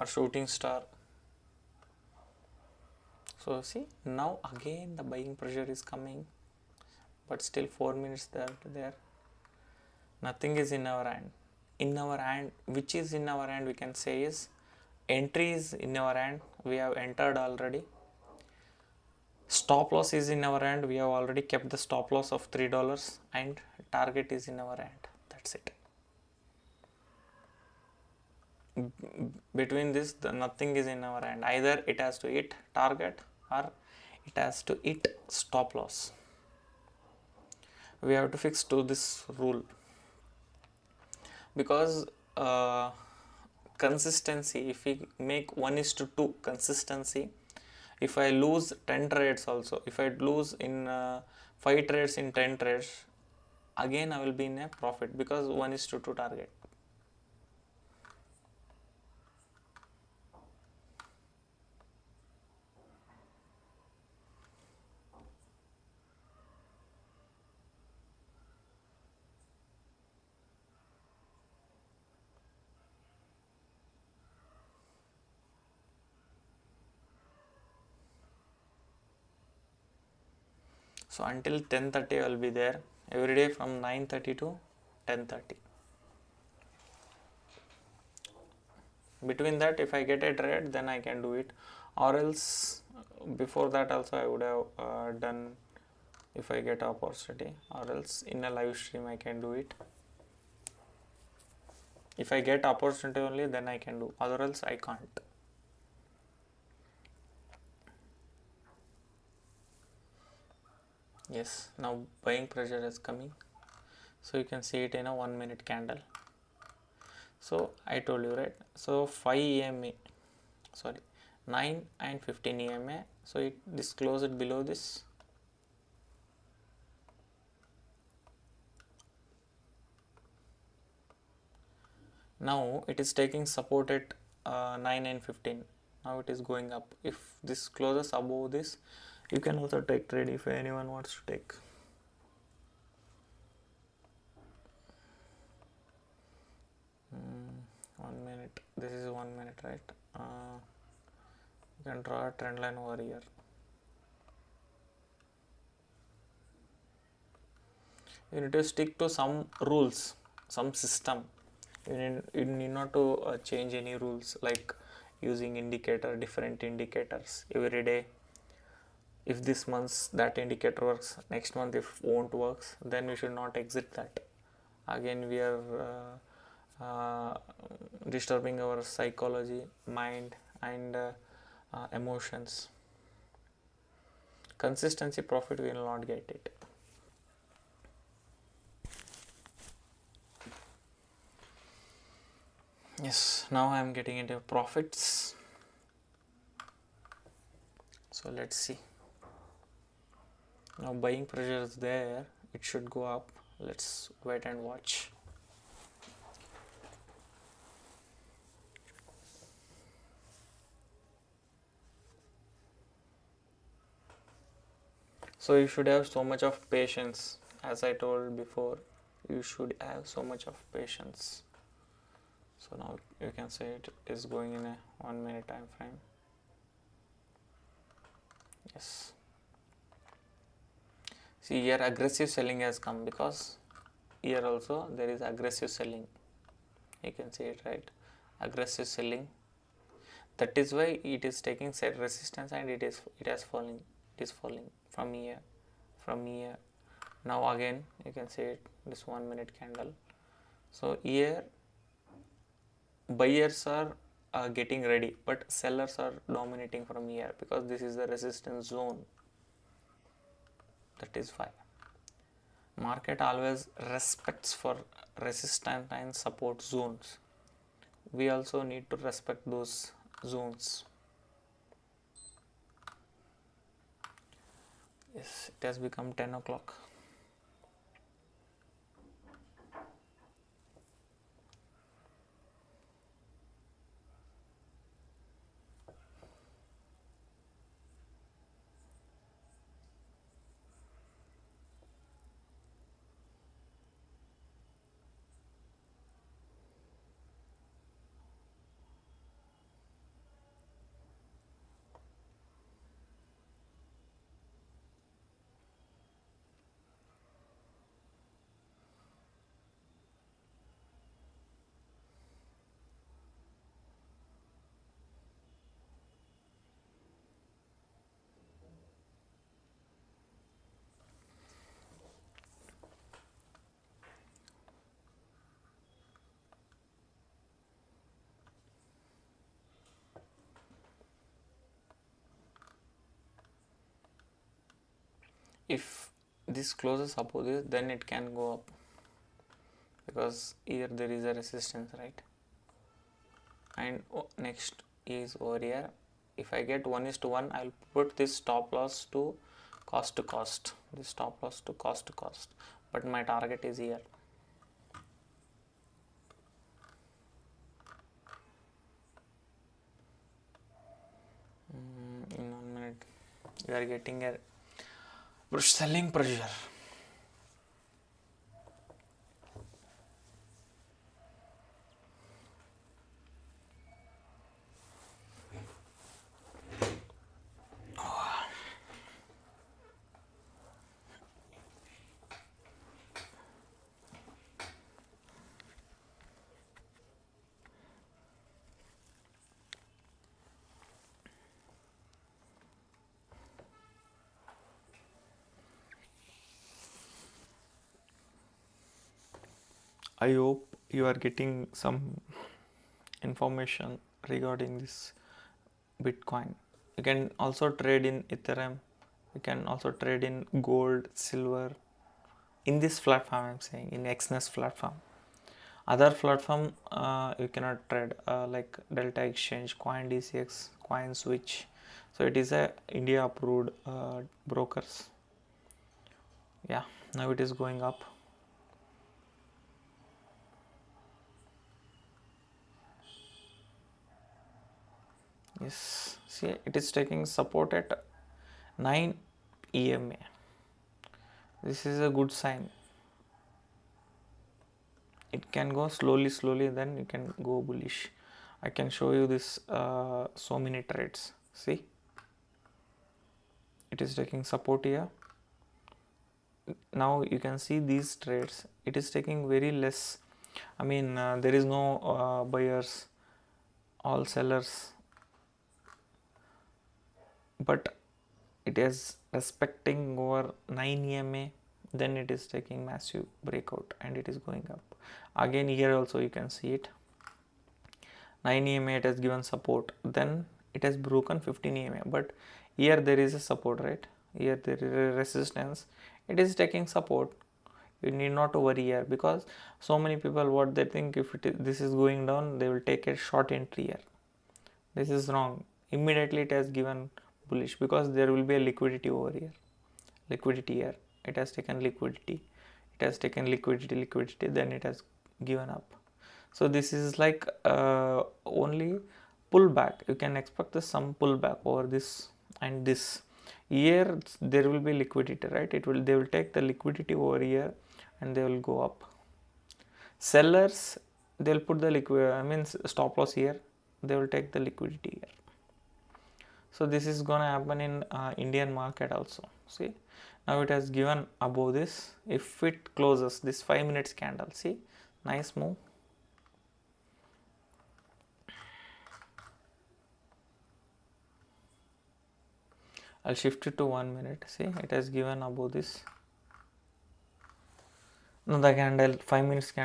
or shooting star. So see, now again the buying pressure is coming, but still 4 minutes there. Nothing is in our hand. In our hand, which is in our hand, we can say is entry is in our hand. We have entered already. Stop loss is in our hand. We have already kept the stop loss of $3 and target is in our hand. That's it. Between this, nothing is in our hand. Either it has to hit target or it has to hit stop loss. We have to fix to this rule, because consistency, if we make 1:2 consistency, if I lose 10 trades also, if I lose in 5 trades in 10 trades, again I will be in a profit, because 1:2 target. So until 10:30 I will be there every day from 9:30 to 10:30. Between that, if I get a trade, then I can do it, or else before that also I would have done if I get opportunity, or else in a live stream I can do it. If I get opportunity only, then I can do, other else I can't. Yes, now buying pressure is coming, so you can see it in a 1 minute candle. So I told you, right? So 5 EMA, sorry, 9 and 15 EMA, so it this closed below this. Now it is taking support at 9 and 15. Now it is going up. If this closes above this, you can also take trade if anyone wants to take. One minute. This is 1 minute, right? You can draw a trend line over here. You need to stick to some rules, some system. You need not to change any rules, like using different indicators every day. If this month that indicator works, next month if won't works, then we should not exit that. Again we are disturbing our psychology, mind and emotions. Consistency profit we will not get it. Yes, now I am getting into profits. So let's see. Now buying pressure is there, it should go up. Let's wait and watch. So you should have so much of patience. As I told before, you should have so much of patience. So now you can say it is going in a 1 minute time frame. Yes. See, here aggressive selling has come, because here also there is aggressive selling. You can see it, right? Aggressive selling. That is why it is taking set resistance and it has falling. It is falling from here. Now again you can see it, this 1 minute candle. So here buyers are getting ready, but sellers are dominating from here, because this is the resistance zone. That is why market always respects for resistance and support zones. We also need to respect those zones. Yes, it has become 10 o'clock. If this closes above this, then it can go up, because here there is a resistance, right? And next is over here. If I get 1:1, I'll put this stop loss to cost to cost, this stop loss to cost to cost, but my target is here. In 1 minute you are getting a selling pressure. I hope you are getting some information regarding this Bitcoin. You can also trade in etherum, you can also trade in gold, silver. In this platform, I'm saying, in XNES platform. Other platform you cannot trade, like Delta Exchange, CoinDCX, CoinSwitch. So it is a India approved brokers. Yeah, now it is going up. Yes, see, it is taking support at 9 EMA. This is a good sign. It can go slowly, then you can go bullish. I can show you this so many trades. See, it is taking support here. Now you can see these trades, it is taking very less. I mean, there is no buyers, all sellers, but it is respecting over 9 EMA, then it is taking massive breakout and it is going up. Again, here also you can see it, 9 EMA it has given support, then it has broken 15 EMA, but here there is a support, right? Here there is a resistance, it is taking support. You need not to worry here, because so many people, what they think, if this is going down, they will take a short entry here. This is wrong. Immediately it has given bullish, because there will be a liquidity over here, liquidity here, it has taken liquidity, liquidity, then it has given up. So this is like only pullback. You can expect some pullback over this and this. Here there will be liquidity, right? They will take the liquidity over here and they will go up. Sellers, they will put the stop loss here. They will take the liquidity here. So this is gonna happen in Indian market also. See, now it has given above this. If it closes this 5 minutes candle, see, nice move. I'll shift it to 1 minute. See, it has given above this. Now the candle, 5 minutes candle.